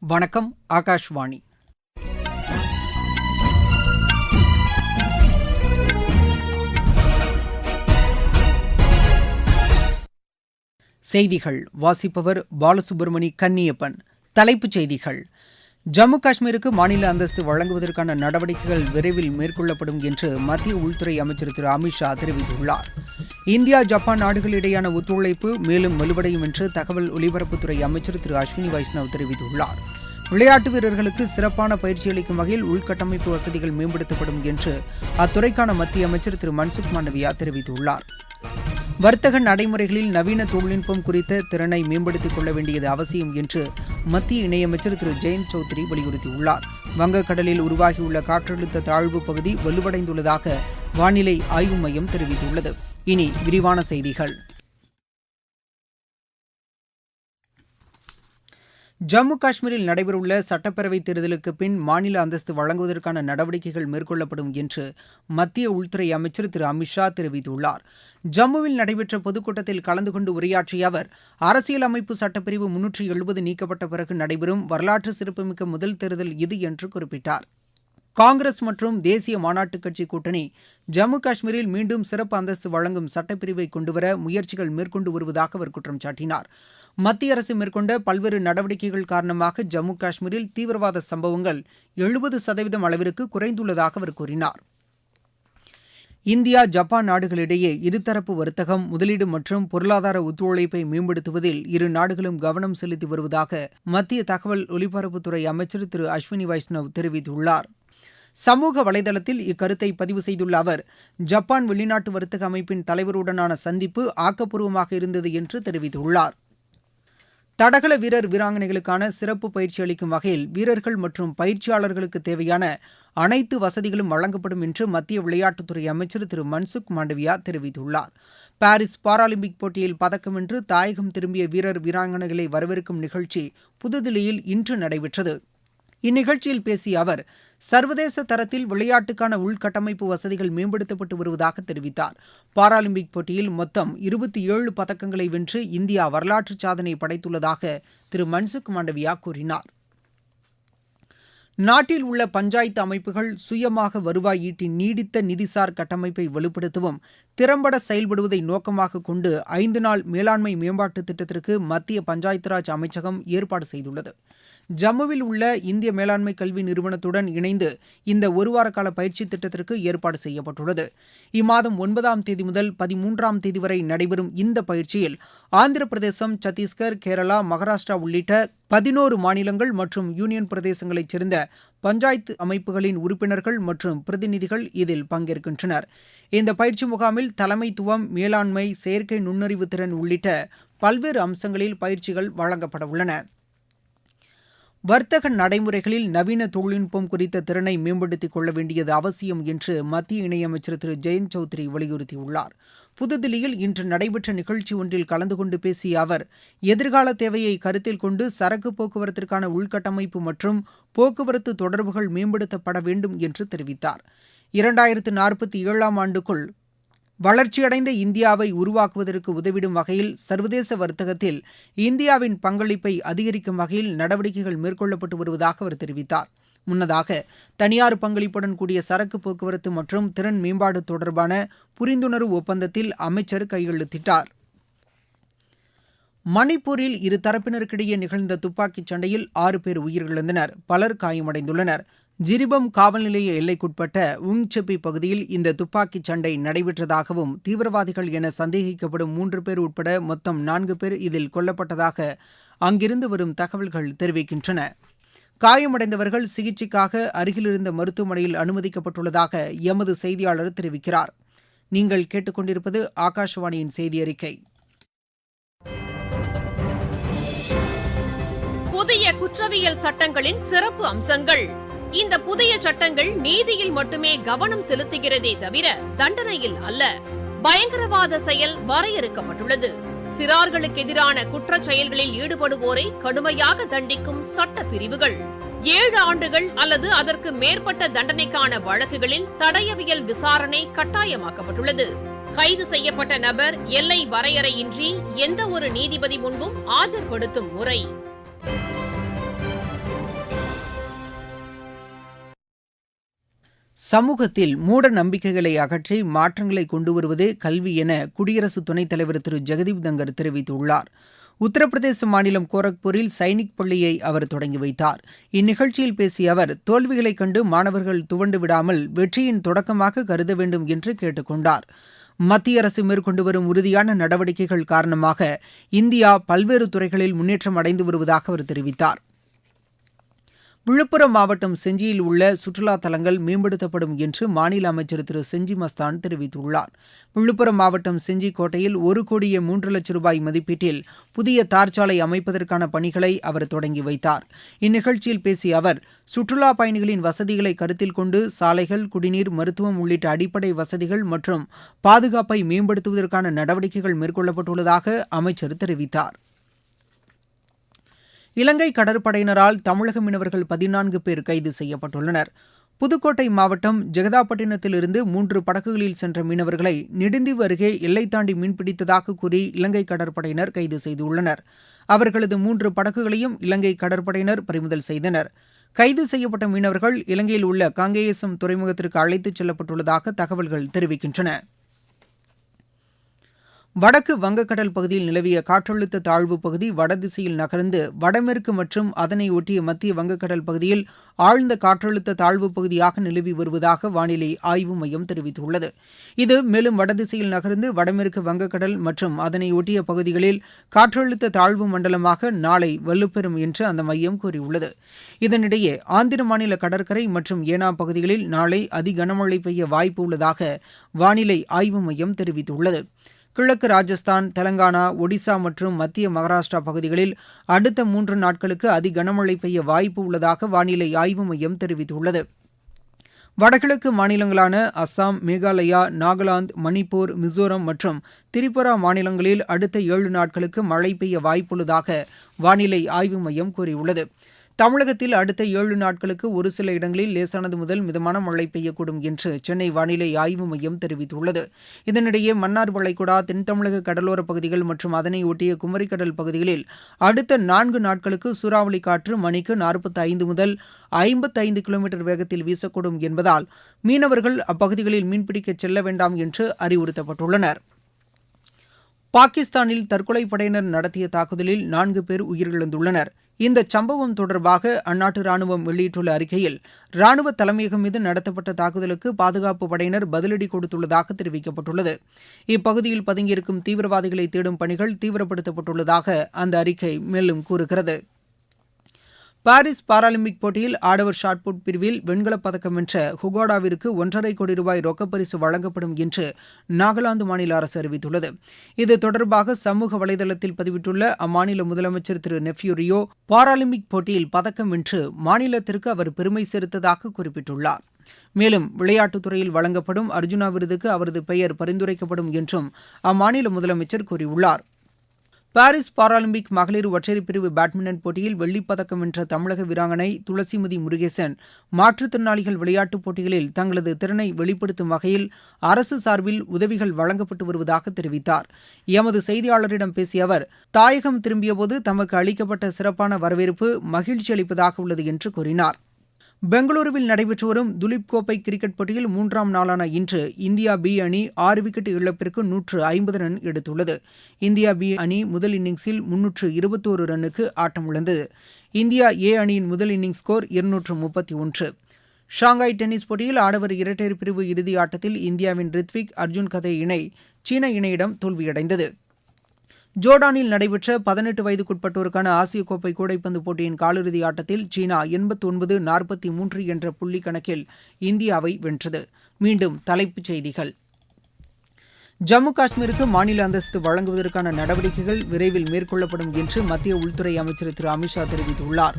வணக்கம். ஆகாஷ்வாணி. செய்திகள் வாசிப்பவர் பாலசுப்ரமணி கன்னியப்பன். தலைப்புச் செய்திகள்: ஜம்மு காஷ்மீருக்கு மாநில அந்தஸ்து வழங்குவதற்கான நடவடிக்கைகள் விரைவில் மேற்கொள்ளப்படும் என்று மத்திய உள்துறை அமைச்சர் திரு அமித் ஷா தெரிவித்துள்ளார். இந்தியா ஜப்பான் நாடுகளிடையேயான ஒத்துழைப்பு மேலும் வலுவடையும் என்று தகவல் ஒலிபரப்புத்துறை அமைச்சர் திரு அஸ்வினி வைஷ்ணவ் தெரிவித்துள்ளார். விளையாட்டு வீரர்களுக்கு சிறப்பான பயிற்சி அளிக்கும் வகையில் உள்கட்டமைப்பு வசதிகள் மேம்படுத்தப்படும் என்று அத்துறைக்கான மத்திய அமைச்சர் திரு மன்சுக் மாண்டவியா தெரிவித்துள்ளார். வர்த்தக நடைமுறைகளில் நவீன தொழில்நுட்பம் குறித்த திறனை மேம்படுத்திக் கொள்ள வேண்டியது அவசியம் என்று மத்திய இணையமைச்சர் திரு ஜெயந்த் சௌத்ரி வலியுறுத்தியுள்ளார். வங்கக்கடலில் உருவாகியுள்ள காற்றழுத்த தாழ்வு பகுதி வலுவடைந்துள்ளதாக வானிலை ஆய்வு மையம் தெரிவித்துள்ளது. இனி விரிவான செய்திகள். ஜம்மு காஷ்மீரில் நடைபெறவுள்ள சட்டப்பேரவைத் தேர்தலுக்கு பின் மாநில அந்தஸ்து வழங்குவதற்கான நடவடிக்கைகள் மேற்கொள்ளப்படும் என்று மத்திய உள்துறை அமைச்சர் திரு அமித் ஷா தெரிவித்துள்ளார். ஜம்முவில் நடைபெற்ற பொதுக்கூட்டத்தில் கலந்து கொண்டு உரையாற்றிய அவர், அரசியலமைப்பு சட்டப்பிரிவு 370 நீக்கப்பட்ட பிறகு நடைபெறும் வரலாற்று சிறப்புமிக்க முதல் தேர்தல் இது என்று குறிப்பிட்டார். காங்கிரஸ் மற்றும் தேசிய மாநாட்டுக் கட்சி கூட்டணி ஜம்மு காஷ்மீரில் மீண்டும் சிறப்பு அந்தஸ்து வழங்கும் சட்டப்பிரிவை கொண்டுவர முயற்சிகள் மேற்கொண்டு வருவதாக அவர் குற்றம் சாட்டினார். மத்திய அரசு மேற்கொண்ட பல்வேறு நடவடிக்கைகள் காரணமாக ஜம்மு காஷ்மீரில் தீவிரவாத சம்பவங்கள் 70% அளவிற்கு குறைந்துள்ளதாக அவர் கூறினார். இந்தியா ஜப்பான் நாடுகளிடையே இருதரப்பு வர்த்தகம், முதலீடு மற்றும் பொருளாதார ஒத்துழைப்பை மேம்படுத்துவதில் இரு நாடுகளும் கவனம் செலுத்தி வருவதாக மத்திய தகவல் ஒலிபரப்புத்துறை அமைச்சர் திரு அஸ்வினி வைஷ்ணவ் தெரிவித்துள்ளார். சமூக வலைதளத்தில் இக்கருத்தை பதிவு செய்துள்ள அவர், ஜப்பான் வெளிநாட்டு வர்த்தக அமைப்பின் தலைவருடனான சந்திப்பு ஆக்கப்பூர்வமாக இருந்தது என்று தெரிவித்துள்ளார். தடகள வீரர் வீராங்கனைகளுக்கான சிறப்பு பயிற்சி அளிக்கும் வகையில் வீரர்கள் மற்றும் பயிற்சியாளர்களுக்கு தேவையான அனைத்து வசதிகளும் வழங்கப்படும் என்று மத்திய விளையாட்டுத்துறை அமைச்சர் திரு மன்சுக் மாண்டவியா தெரிவித்துள்ளார். பாரிஸ் பாராலிம்பிக் போட்டியில் பதக்கம் வென்று தாயகம் திரும்பிய வீரர் வீராங்கனைகளை வரவேற்கும் நிகழ்ச்சி புதுதில்லியில் இன்று நடைபெற்றது. இந்நிகழ்ச்சியில் பேசிய அவர், சர்வதேச தரத்தில் விளையாட்டுக்கான உள்கட்டமைப்பு வசதிகள் மேம்படுத்தப்பட்டு வருவதாக தெரிவித்தார். பாராலிம்பிக் போட்டியில் மொத்தம் 27 பதக்கங்களை வென்று இந்தியா வரலாற்று சாதனை படைத்துள்ளதாக திரு மன்சுக் மாண்டவியா கூறினார். நாட்டில் உள்ள பஞ்சாயத்து அமைப்புகள் சுயமாக வருவாய் ஈட்டி நீடித்த நிதிசார் கட்டமைப்பை வலுப்படுத்தவும் திறம்பட செயல்படுவதை நோக்கமாக கொண்டு 5 நாள் மேலாண்மை மேம்பாட்டு திட்டத்திற்கு மத்திய பஞ்சாயத்து ராஜ் அமைச்சகம் ஏற்பாடு செய்துள்ளது. ஜம்முவில் உள்ள இந்திய மேலாண்மை கல்வி நிறுவனத்துடன் இணைந்து இந்த ஒருவார கால பயிற்சி திட்டத்திற்கு ஏற்பாடு செய்யப்பட்டுள்ளது. இம்மாதம் 9ஆம் தேதி முதல் 13ஆம் தேதி வரை நடைபெறும் இந்த பயிற்சியில் ஆந்திர பிரதேசம், சத்தீஸ்கர், கேரளா, மகாராஷ்டிரா உள்ளிட்ட 11 மாநிலங்கள் மற்றும் யூனியன் பிரதேசங்களைச் சேர்ந்த பஞ்சாயத்து அமைப்புகளின் உறுப்பினர்கள் மற்றும் பிரதிநிதிகள் இதில் பங்கேற்கின்றனர். இந்த பயிற்சி முகாமில் தலைமைத்துவம், மேலாண்மை, செயற்கை நுண்ணறிவு திறன் உள்ளிட்ட பல்வேறு அம்சங்களில் பயிற்சிகள் வழங்கப்பட உள்ளன. வர்த்தக நடைமுறைகளில் நவீன தொழில்நுட்பம் குறித்த திறனை மேம்படுத்திக் கொள்ள வேண்டியது அவசியம் என்று மத்திய இணையமைச்சர் திரு ஜெயந்த் சௌத்ரி வலியுறுத்தியுள்ளார். புதுதில்லியில் இன்று நடைபெற்ற நிகழ்ச்சி ஒன்றில் கலந்து கொண்டு பேசிய அவர், எதிர்கால தேவையை கருத்தில் கொண்டு சரக்கு போக்குவரத்திற்கான உள்கட்டமைப்பு மற்றும் போக்குவரத்து தொடர்புகள் மேம்படுத்தப்பட வேண்டும் என்று தெரிவித்தார். 2047ஆம் ஆண்டுக்குள் வளர்ச்சியடைந்த இந்தியாவை உருவாக்குவதற்கு உதவிடும் வகையில் சர்வதேச வர்த்தகத்தில் இந்தியாவின் பங்களிப்பை அதிகரிக்கும் வகையில் நடவடிக்கைகள் மேற்கொள்ளப்பட்டு வருவதாக அவர் தெரிவித்தார். முன்னதாக தனியார் பங்களிப்புடன் கூடிய சரக்கு போக்குவரத்து மற்றும் திறன் மேம்பாடு தொடர்பான புரிந்துணர்வு ஒப்பந்தத்தில் அமைச்சர் கையெழுத்திட்டார். மணிப்பூரில் இரு தரப்பினருக்கிடையே நிகழ்ந்த துப்பாக்கிச் சண்டையில் 6 பேர் உயிரிழந்தனர், பலர் காயமடைந்துள்ளனர். ஜிரிபம் காவல் நிலைய எல்லைக்குட்பட்ட உங்செப்பி பகுதியில் இந்த துப்பாக்கிச் சண்டை நடைபெற்றதாகவும் தீவிரவாதிகள் என சந்தேகிக்கப்படும் 3 பேர் உட்பட மொத்தம் 4 பேர் இதில் கொல்லப்பட்டதாக அங்கிருந்து வரும் தகவல்கள் தெரிவிக்கின்றன. காயமடைந்தவர்கள் சிகிச்சைக்காக அருகிலிருந்த மருத்துவமனையில் அனுமதிக்கப்பட்டுள்ளதாக எமது செய்தியாளர் தெரிவிக்கிறார். நீங்கள் கேட்டுக்கொண்டிருப்பது ஆகாஷவாணியின் செய்தி அறிக்கை. புதிய குற்றவியல் சட்டங்களின் சிறப்பு அம்சங்கள். இந்த புதிய சட்டங்கள் நீதியில் மட்டுமே கவனம் செலுத்துகிறதே தவிர தண்டனையில் அல்ல. பயங்கரவாத செயல் வரையறுக்கப்பட்டுள்ளது. சிறார்களுக்கு எதிரான குற்றச் செயல்களில் ஈடுபடுவோரை கடுமையாக தண்டிக்கும் சட்ட பிரிவுகள். 7 ஆண்டுகள் அல்லது அதற்கு மேற்பட்ட தண்டனைக்கான வழக்குகளில் தடயவியல் விசாரணை கட்டாயமாக்கப்பட்டுள்ளது. கைது செய்யப்பட்ட நபர் எல்லை வரையறையின்றி எந்த ஒரு நீதிபதி முன்பும் ஆஜர்படுத்தும் முறை. சமூகத்தில் மூட நம்பிக்கைகளை அகற்றி மாற்றங்களை கொண்டு வருவதே கல்வி என குடியரசு துணைத் தலைவர் திரு ஜெகதீப் தங்கர் தெரிவித்துள்ளார். உத்தரப்பிரதேச மாநிலம் கோரக்பூரில் சைனிக் பள்ளியை அவர் தொடங்கி வைத்தார். இந்நிகழ்ச்சியில் பேசிய அவர், தோல்விகளைக் கண்டு மாணவர்கள் துவண்டு விடாமல் வெற்றியின் தொடக்கமாக கருத வேண்டும் என்று கேட்டுக் கொண்டார். மத்திய அரசு மேற்கொண்டு வரும் உறுதியான நடவடிக்கைகள் காரணமாக இந்தியா பல்வேறு துறைகளில் முன்னேற்றம் அடைந்து வருவதாக அவர் தெரிவித்தார். விழுப்புரம் மாவட்டம் செஞ்சியில் உள்ள சுற்றுலா தலங்கள் மேம்படுத்தப்படும் என்று மாநில அமைச்சர் திரு செஞ்சி மஸ்தான் தெரிவித்துள்ளார். விழுப்புரம் மாவட்டம் செஞ்சி கோட்டையில் 1,03,00,000 ரூபாய் மதிப்பீட்டில் புதிய தார்ச்சாலை அமைப்பதற்கான பணிகளை அவர் தொடங்கி வைத்தார். இந்நிகழ்ச்சியில் பேசிய அவர், சுற்றுலா பயணிகளின் வசதிகளை கருத்தில் கொண்டு சாலைகள், குடிநீர், மருத்துவம் உள்ளிட்ட அடிப்படை வசதிகள் மற்றும் பாதுகாப்பை மேம்படுத்துவதற்கான நடவடிக்கைகள் மேற்கொள்ளப்பட்டுள்ளதாக அமைச்சர் தெரிவித்தார். இலங்கை கடற்படையினரால் தமிழக மீனவர்கள் 14 பேர் கைது செய்யப்பட்டுள்ளனர். புதுக்கோட்டை மாவட்டம் ஜெகதாப்பட்டினத்திலிருந்து 3 படகுகளில் சென்ற மீனவர்களை நெடுந்தீவு அருகே எல்லை தாண்டி மீன்பிடித்ததாக கூறி இலங்கை கடற்படையினர் கைது செய்துள்ளனர். அவர்களது 3 படகுகளையும் இலங்கை கடற்படையினர் பறிமுதல் செய்தனர். கைது செய்யப்பட்ட மீனவர்கள் இலங்கையில் உள்ள காங்கேயசம் துறைமுகத்திற்கு அழைத்துச் செல்லப்பட்டுள்ளதாக தகவல்கள் தெரிவிக்கின்றன. வடக்கு வங்கக்கடல் பகுதியில் நிலவிய காற்றழுத்த தாழ்வு பகுதி வடதிசையில் நகர்ந்து வடமேற்கு மற்றும் அதனை ஒட்டிய மத்திய வங்கக்கடல் பகுதியில் ஆழ்ந்த காற்றழுத்த தாழ்வு பகுதியாக நிலவி வருவதாக வானிலை ஆய்வு மையம் தெரிவித்துள்ளது. இது மேலும் வடதிசையில் நகர்ந்து வடமேற்கு வங்கக்கடல் மற்றும் அதனை ஒட்டிய பகுதிகளில் காற்றழுத்த தாழ்வு மண்டலமாக நாளை வலுப்பெறும் என்று அந்த மையம் கூறியுள்ளது. இதனிடையே ஆந்திர மாநில கடற்கரை மற்றும் ஏனாம் பகுதிகளில் நாளை அதி கனமழை பெய்ய வாய்ப்பு உள்ளதாக வானிலை ஆய்வு மையம் தெரிவித்துள்ளது. கிழக்கு ராஜஸ்தான், தெலங்கானா, ஒடிசா மற்றும் மத்திய மகாராஷ்டிரா பகுதிகளில் அடுத்த 3 நாட்களுக்கு அதி கனமழை பெய்ய வாய்ப்பு உள்ளதாக வானிலை ஆய்வு மையம் தெரிவித்துள்ளது. வடகிழக்கு மாநிலங்களான அஸ்ஸாம், மேகாலயா, நாகாலாந்து, மணிப்பூர், மிசோரம் மற்றும் திரிபுரா மாநிலங்களில் அடுத்த 7 நாட்களுக்கு மழை பெய்ய வாய்ப்புள்ளதாக வானிலை ஆய்வு மையம் கூறியுள்ளது. தமிழகத்தில் அடுத்த 7 நாட்களுக்கு ஒரு சில இடங்களில் லேசானது முதல் மிதமான மழை பெய்யக்கூடும் என்று சென்னை வானிலை ஆய்வு மையம் தெரிவித்துள்ளது. இதனிடையே மன்னார் வளைகுடா, தென் தமிழக கடலோரப் பகுதிகள் மற்றும் அதனை ஒட்டிய குமரிக்கடல் பகுதிகளில் அடுத்த 4 நாட்களுக்கு சூறாவளி காற்று மணிக்கு 45 முதல் 55 கிலோமீட்டர் வேகத்தில் வீசக்கூடும் என்பதால் மீனவர்கள் அப்பகுதிகளில் மீன்பிடிக்க செல்ல வேண்டாம் என்று அறிவுறுத்தப்பட்டுள்ளனர். பாகிஸ்தானில் தற்கொலை படையினர் நடத்திய தாக்குதலில் 4 பேர் உயிரிழந்துள்ளனர். இந்த சம்பவம் தொடர்பாக அந்நாட்டு ராணுவம் வெளியிட்டுள்ள அறிக்கையில், ராணுவ தலைமையகம் மீது நடத்தப்பட்ட தாக்குதலுக்கு பாதுகாப்பு படையினர் பதிலடி கொடுத்துள்ளதாக தெரிவிக்கப்பட்டுள்ளது. இப்பகுதியில் பதுங்கியிருக்கும் தீவிரவாதிகளை தேடும் பணிகள் தீவிரப்படுத்தப்பட்டுள்ளதாக அந்த அறிக்கை மேலும் கூறுகிறது. பாரிஸ் பாராலிம்பிக் போட்டியில் ஆடவர் ஷாட்புட் பிரிவில் வெண்கலப் பதக்கம் வென்ற ஹுகோடாவிற்கு 1,50 கோடி ரூபாய் ரொக்கப்பரிசு வழங்கப்படும் என்று நாகாலாந்து மாநில அரசு அறிவித்துள்ளது. இது தொடர்பாக சமூக வலைதளத்தில் பதிவிட்டுள்ள அம்மாநில முதலமைச்சர் திரு நெஃப்யூ ரியோ, பாராலிம்பிக் போட்டியில் பதக்கம் வென்று மாநிலத்திற்கு அவர் பெருமை சேர்த்ததாக குறிப்பிட்டுள்ளார். மேலும் விளையாட்டுத் துறையில் வழங்கப்படும் அர்ஜுனா விருதுக்கு அவரது பெயர் பரிந்துரைக்கப்படும் என்றும் அம்மாநில முதலமைச்சர் கூறியுள்ளார். பாரிஸ் பாராலிம்பிக் மகளிர் ஒற்றையர் பிரிவு பேட்மிண்டன் போட்டியில் வெள்ளிப்பதக்கம் வென்ற தமிழக வீராங்கனை துளசிமதி முருகேசன், மாற்றுத்திறனாளிகள் விளையாட்டுப் போட்டிகளில் தங்களது திறனை வெளிப்படுத்தும் வகையில் அரசு சார்பில் உதவிகள் வழங்கப்பட்டு வருவதாக தெரிவித்தார். எமது செய்தியாளரிடம் பேசிய அவர், தாயகம் திரும்பியபோது தமக்கு அளிக்கப்பட்ட சிறப்பான வரவேற்பு மகிழ்ச்சி அளிப்பதாக உள்ளது என்று கூறினார். பெங்களூருவில் நடைபெற்று வரும் துலீப் கோப்பை கிரிக்கெட் போட்டியில் 3ஆம் நாளான இன்று இந்தியா பி அணி 6 விக்கெட் இழப்பிற்கு 150 ரன் எடுத்துள்ளது. இந்தியா பி அணி முதல் இன்னிங்ஸில் 321 ரன்னுக்கு ஆட்டமிழந்தது. இந்தியா ஏ அணியின் முதல் இன்னிங்ஸ் ஸ்கோர் 231. ஷாங்காய் டென்னிஸ் போட்டியில் ஆடவர் இரட்டையர் பிரிவு இறுதி ஆட்டத்தில் இந்தியாவின் ரித்விக் அர்ஜுன் கதே இணை சீன இணையிடம் தோல்வியடைந்தது. ஜோர்டானில் நடைபெற்ற 18 வயதுக்குட்பட்டோருக்கான ஆசிய கோப்பை கூடைப்பந்து போட்டியின் காலிறுதி ஆட்டத்தில் சீனா 89-43 என்ற புள்ளி கணக்கில் இந்தியாவை வென்றது. மீண்டும் தலைப்புச் செய்திகள். ஜம்மு காஷ்மீருக்கு மாநில அந்தஸ்து வழங்குவதற்கான நடவடிக்கைகள் விரைவில் மேற்கொள்ளப்படும் என்று மத்திய உள்துறை அமைச்சர் திரு அமித்ஷா தெரிவித்துள்ளார்.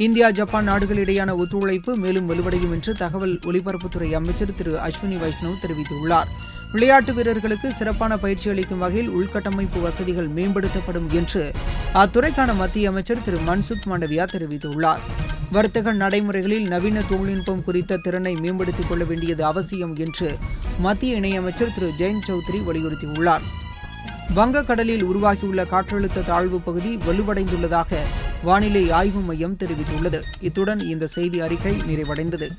இந்தியா, ஜப்பான் நாடுகளிடையான ஒத்துழைப்பு மேலும் வலுவடையும் என்று தகவல் ஒலிபரப்புத்துறை அமைச்சர் திரு அஸ்வினி வைஷ்ணவ் தெரிவித்துள்ளார். விளையாட்டு வீரர்களுக்கு சிறப்பான பயிற்சி அளிக்கும் வகையில் உள்கட்டமைப்பு வசதிகள் மேம்படுத்தப்படும் என்று அத்துறைக்கான மத்திய அமைச்சர் திரு மன்சுக் மாண்டவியா தெரிவித்துள்ளார். வர்த்தக நடைமுறைகளில் நவீன தொழில்நுட்பம் குறித்த திறனை மேம்படுத்திக் கொள்ள வேண்டியது அவசியம் என்று மத்திய இணையமைச்சர் திரு ஜெயந்த் சௌத்ரி வலியுறுத்தியுள்ளார். வங்கக்கடலில் உருவாகியுள்ள காற்றழுத்த தாழ்வு பகுதி வலுவடைந்துள்ளதாக வானிலை ஆய்வு மையம் தெரிவித்துள்ளது. இத்துடன் இந்த செய்தி அறிக்கை நிறைவடைந்தது.